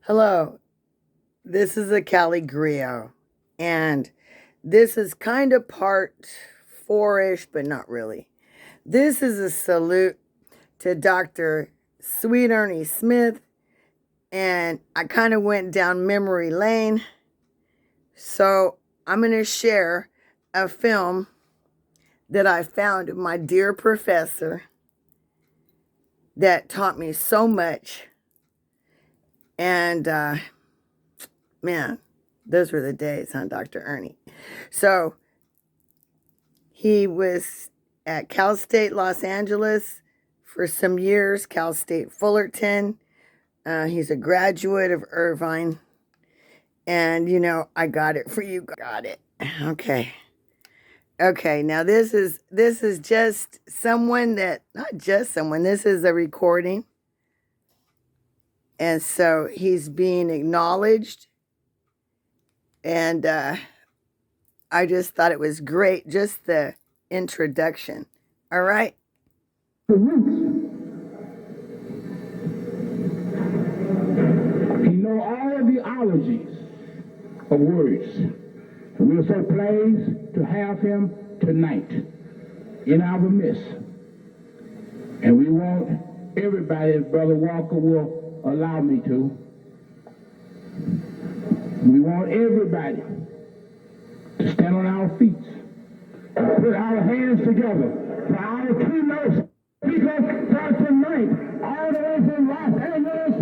Hello, this is a Cali Griot, and this is kind of part four-ish, but not really. This is a salute to Dr. Sweet Ernie Smith, and I kind of went down memory lane, so I'm going to share a film that I found of my dear professor that taught me so much. And man, those were the days, huh, Dr. Ernie? So he was at Cal State Los Angeles for some years, Cal State Fullerton. He's a graduate of Irvine. And, you know, I got it for you. Got it. Okay. Okay, now this is just someone that, not just someone, this is a recording. And so he's being acknowledged. And I just thought it was great, just the introduction. All right? The roots. He knows all of the ologies of words. And we are so pleased to have him tonight in our midst. And we want everybody, as Brother Walker will allow me to, we want everybody to stand on our feet and put our hands together for our keynote speaker for tonight, all the way from Los Angeles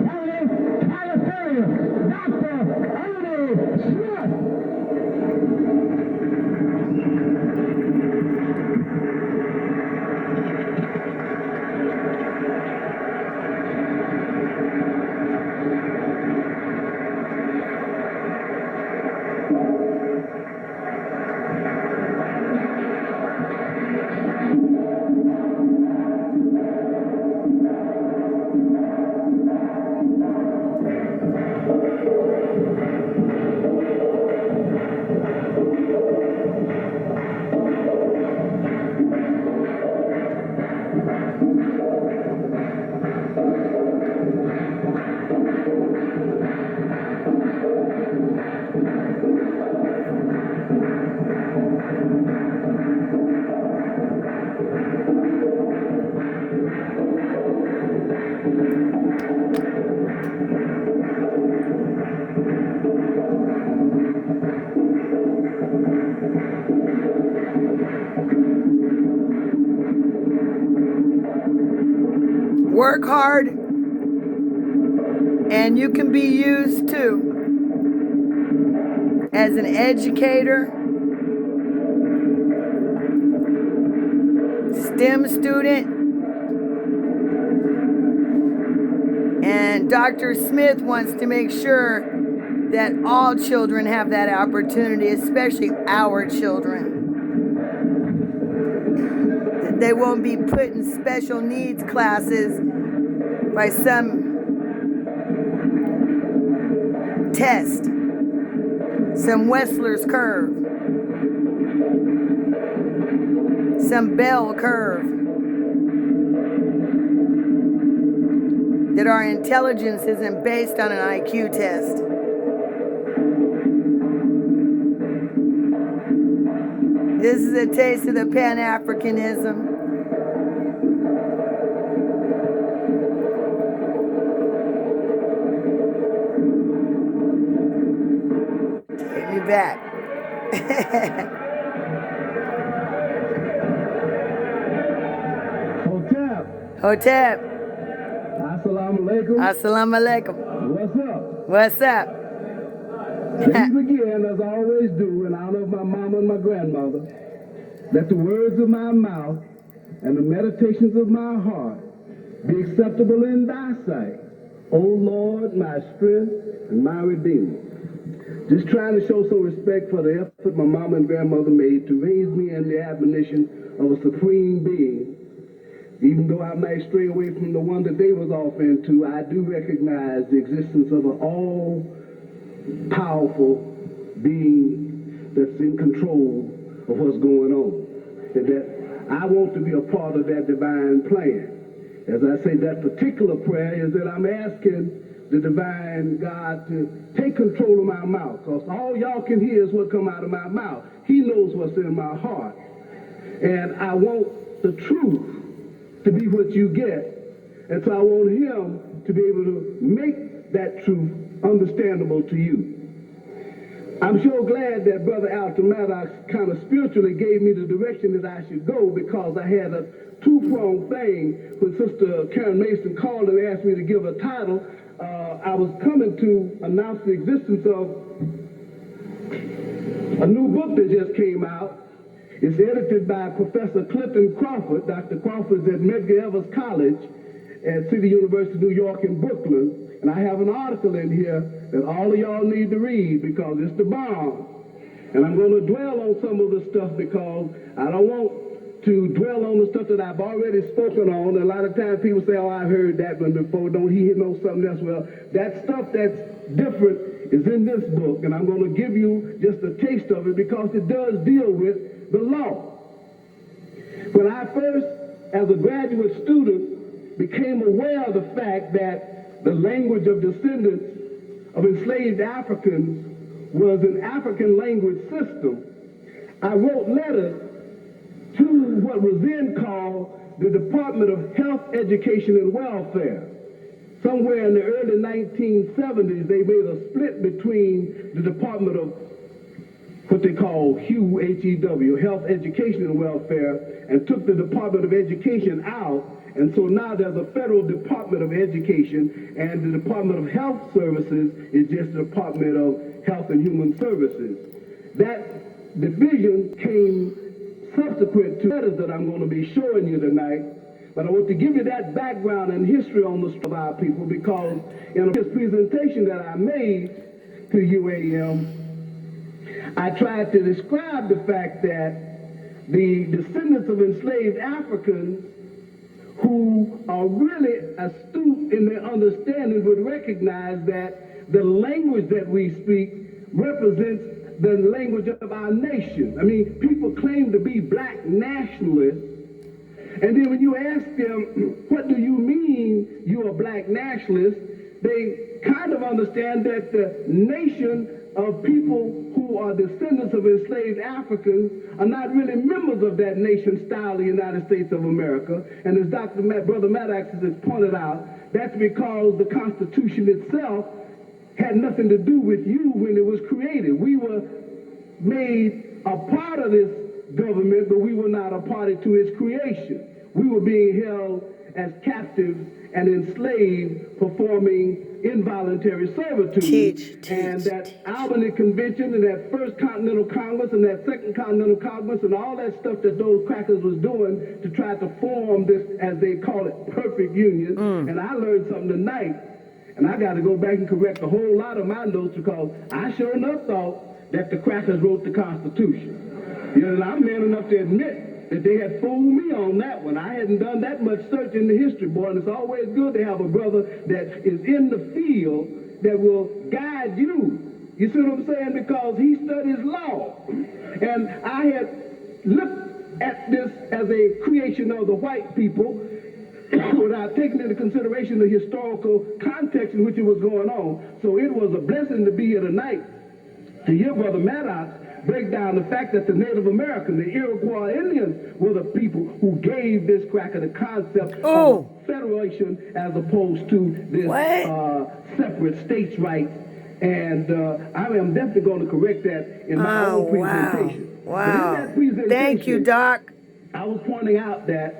County, California, Dr. Ernie Smith. Work hard, and you can be used too as an educator, STEM student, and Dr. Smith wants to make sure that all children have that opportunity, especially our children. That they won't be put in special needs classes by some test, some Wessler's curve, some bell curve, that our intelligence isn't based on an IQ test. This is a taste of the PanAfricanism. Take me back. Hotep. Assalamu alaikum. Assalamu alaikum. What's up? What's up? Please begin, as I always do, in honor of my mama and my grandmother. Let the words of my mouth and the meditations of my heart be acceptable in thy sight, O Lord, my strength and my redeemer. Just trying to show some respect for the effort my mama and grandmother made to raise me in the admonition of a supreme being. Even though I might stray away from the one that they was off into, I do recognize the existence of an all-powerful being that's in control of what's going on. And that I want to be a part of that divine plan. As I say, that particular prayer is that I'm asking the divine God to take control of my mouth, because all y'all can hear is what come out of my mouth. He knows what's in my heart. And I want the truth to be what you get. And so I want him to be able to make that truth understandable to you. I'm so glad that Brother Alton Maddox kind of spiritually gave me the direction that I should go, because I had a two-pronged thing. When Sister Karen Mason called and asked me to give a title, I was coming to announce the existence of a new book that just came out. It's edited by Professor Clinton Crawford. Dr. Crawford is at Medgar Evers College at City University, New York in Brooklyn. And I have an article in here that all of y'all need to read, because it's the bomb. And I'm going to dwell on some of the stuff, because I don't want to dwell on the stuff that I've already spoken on. A lot of times people say, oh, I've heard that one before. Don't he know something else? Well, that stuff that's different is in this book. And I'm going to give you just a taste of it, because it does deal with the law. When I first, as a graduate student, became aware of the fact that the language of descendants of enslaved Africans was an African language system, I wrote letters to what was then called the Department of Health, Education, and Welfare. Somewhere in the early 1970s, they made a split between the Department of what they call HEW, H-E-W, Health, Education, and Welfare, and took the Department of Education out. And so now there's a federal Department of Education, and the Department of Health Services is just the Department of Health and Human Services. That division came subsequent to letters that I'm going to be showing you tonight. But I want to give you that background and history on the of our people, because in this presentation that I made to UAM, I tried to describe the fact that the descendants of enslaved Africans who are really astute in their understanding would recognize that the language that we speak represents the language of our nation. I mean, people claim to be black nationalists, and then when you ask them, what do you mean you're a black nationalist, they kind of understand that the nation of people who are descendants of enslaved Africans are not really members of that nation style, the United States of America. And as Brother Maddox has pointed out, that's because the Constitution itself had nothing to do with you when it was created. We were made a part of this government, but we were not a party to its creation. We were being held as captives and enslaved, performing involuntary servitude. And that Albany Convention and that First Continental Congress and that Second Continental Congress and all that stuff that those crackers was doing to try to form this, as they call it, perfect union. And I learned something tonight, and I got to go back and correct a whole lot of my notes, because I sure enough thought that the crackers wrote the Constitution. You know, and I'm man enough to admit that they had fooled me on that one. I hadn't done that much search in the history, boy, and it's always good to have a brother that is in the field that will guide you. You see what I'm saying? Because he studies law. And I had looked at this as a creation of the white people without taking into consideration the historical context in which it was going on. So it was a blessing to be here tonight to hear Brother Maddox break down the fact that the Native Americans, the Iroquois Indians, were the people who gave this cracker the concept of federation as opposed to this separate states' rights. And I am definitely going to correct that in my own presentation. Wow. In that presentation, thank you, Doc. I was pointing out that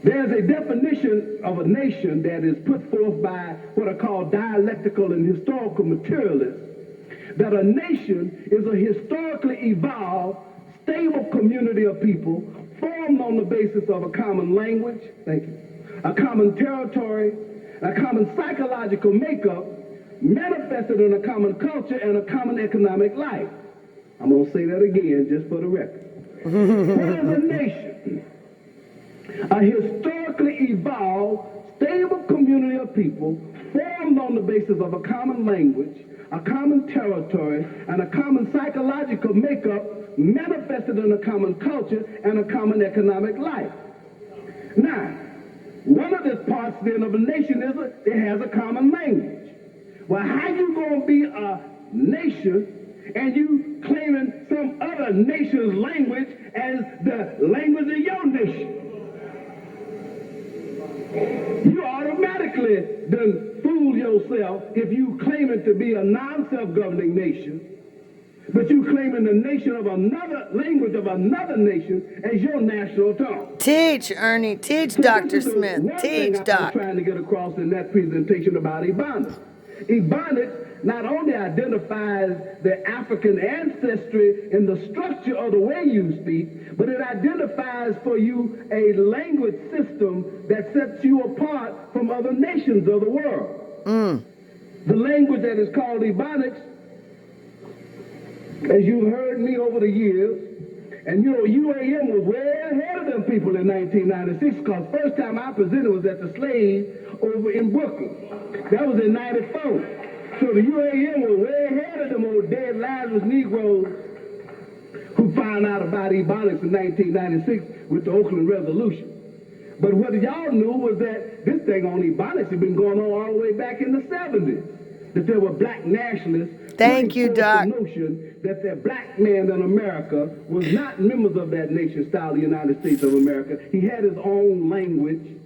there's a definition of a nation that is put forth by what are called dialectical and historical materialists, that a nation is a historically evolved, stable community of people formed on the basis of a common language, a common territory, a common psychological makeup, manifested in a common culture and a common economic life. I'm going to say that again just for the record. What is a nation? A historically evolved, stable community of people formed on the basis of a common language, a common territory, and a common psychological makeup manifested in a common culture and a common economic life. Now, one of the parts then of a nation is it has a common language. Well, how you gonna be a nation and you claiming some other nation's language as the language of your nation? You automatically done fool yourself if you claiming to be a non-self-governing nation, but you claiming the nation of another language of another nation as your national tongue. Teach, Ernie. Teach, Dr. Smith. Teach, I Doc. was trying to get across in that presentation about Ebonics. Ebonics not only identifies the African ancestry in the structure of the way you speak, but it identifies for you a language system that sets you apart from other nations of the world. The language that is called Ebonics, as you've heard me over the years, and you know, UAM was way ahead of them people in 1996, because first time I presented was at the Slave over in Brooklyn. That was in 94. So the UAM was way ahead of them old dead Lazarus Negroes who found out about Ebonics in 1996 with the Oakland Resolution. But what y'all knew was that this thing on Ebonics had been going on all the way back in the 70s. That there were black nationalists. Thank you, Doc. The notion that the black man in America was not members of that nation style, the United States of America. He had his own language,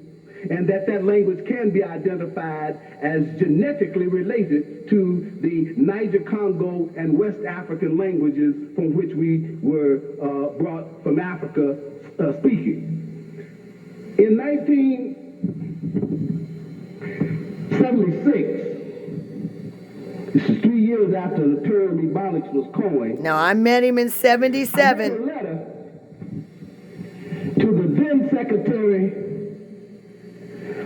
and that language can be identified as genetically related to the Niger-Congo and West African languages from which we were brought from Africa speaking. In 1976, this is 3 years after the term Ebonics was coined. Now, I met him in 77. I wrote a letter to the then Secretary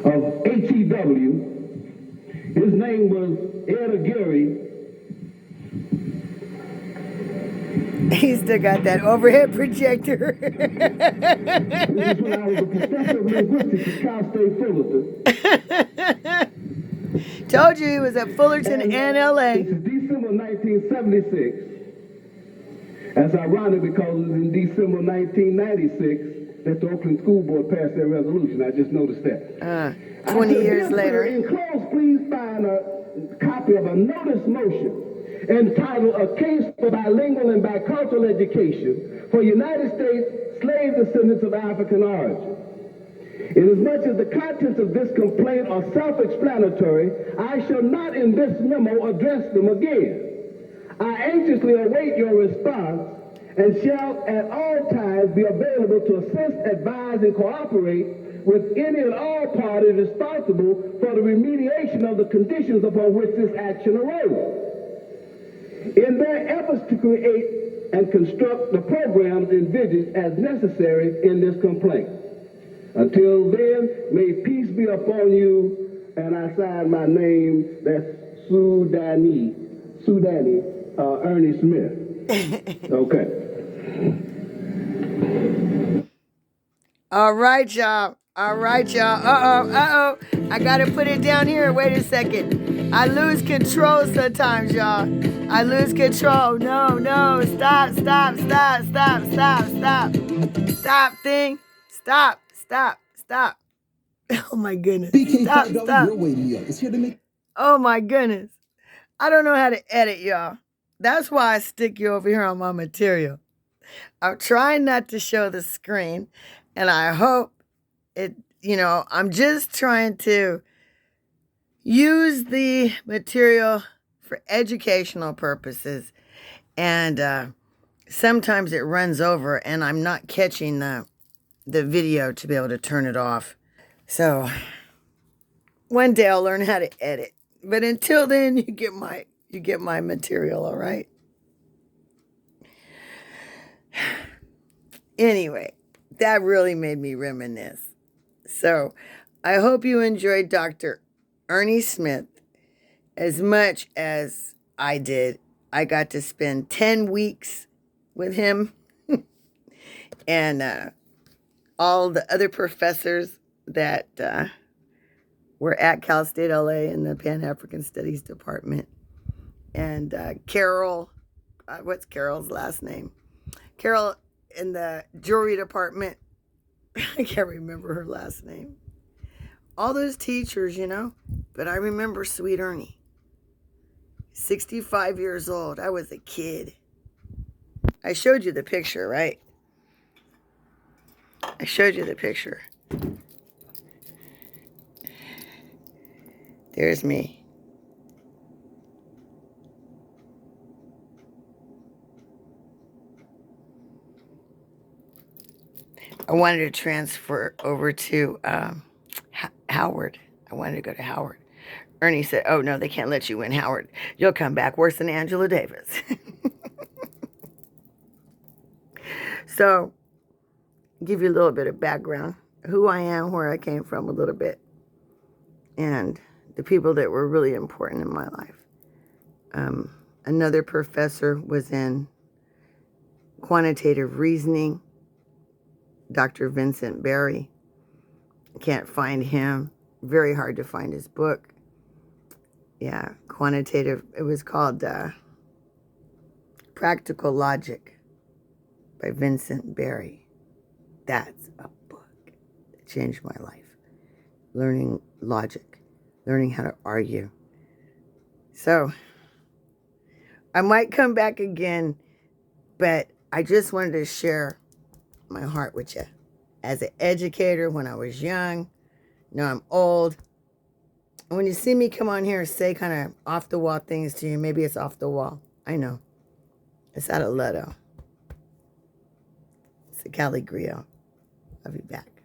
of HEW. His name was Ernie. He still got that overhead projector. This is when I was a professor of linguistics at Cal State Fullerton. Told you he was at Fullerton and LA. It's December 1976. That's ironic because it was in December 1996 that the Oakland School Board passed their resolution. I just noticed that. 20 years later. Enclosed, please find a copy of a notice motion entitled A Case for Bilingual and Bicultural Education for United States Slave Descendants of African Origin. Inasmuch as the contents of this complaint are self-explanatory, I shall not in this memo address them again. I anxiously await your response and shall at all times be available to assist, advise, and cooperate with any and all parties responsible for the remediation of the conditions upon which this action arose. In their efforts to create and construct the programs envisaged as necessary in this complaint. Until then, may peace be upon you, and I sign my name, that's Sudani, Ernie Smith. Okay. All right, y'all. All right, y'all. Uh-oh. I got to put it down here. Wait a second. I lose control sometimes, y'all. I lose control. No. Stop. Stop, thing. Stop. Oh, my goodness. Stop. Oh, my goodness. I don't know how to edit, y'all. That's why I stick you over here on my material. I'm trying not to show the screen, and I hope it, I'm just trying to use the material for educational purposes, and sometimes it runs over, and I'm not catching the video to be able to turn it off. So one day I'll learn how to edit, but until then, you get my material, all right? Anyway, that really made me reminisce. So I hope you enjoyed Dr. Ernie Smith as much as I did. I got to spend 10 weeks with him and all the other professors that were at Cal State LA in the Pan-African Studies Department. And Carol, what's Carol's last name? Carol in the jewelry department. I can't remember her last name. All those teachers, but I remember Sweet Ernie. 65 years old. I was a kid. I showed you the picture, right? I showed you the picture. There's me. I wanted to transfer over to Howard. I wanted to go to Howard. Ernie said, oh, no, they can't let you in, Howard. You'll come back worse than Angela Davis. So, give you a little bit of background. Who I am, where I came from a little bit. And the people that were really important in my life. Another professor was in quantitative reasoning, Dr. Vincent Berry. Can't find him. Very hard to find his book. Yeah, quantitative. It was called Practical Logic by Vincent Berry. That's a book that changed my life. Learning logic, learning how to argue. So, I might come back again, but I just wanted to share my heart with you. As an educator, when I was young, now I'm old. And when you see me come on here and say kind of off-the-wall things to you, maybe it's off the wall. I know. It's out of Leto. It's a Cali Griot. I'll be back.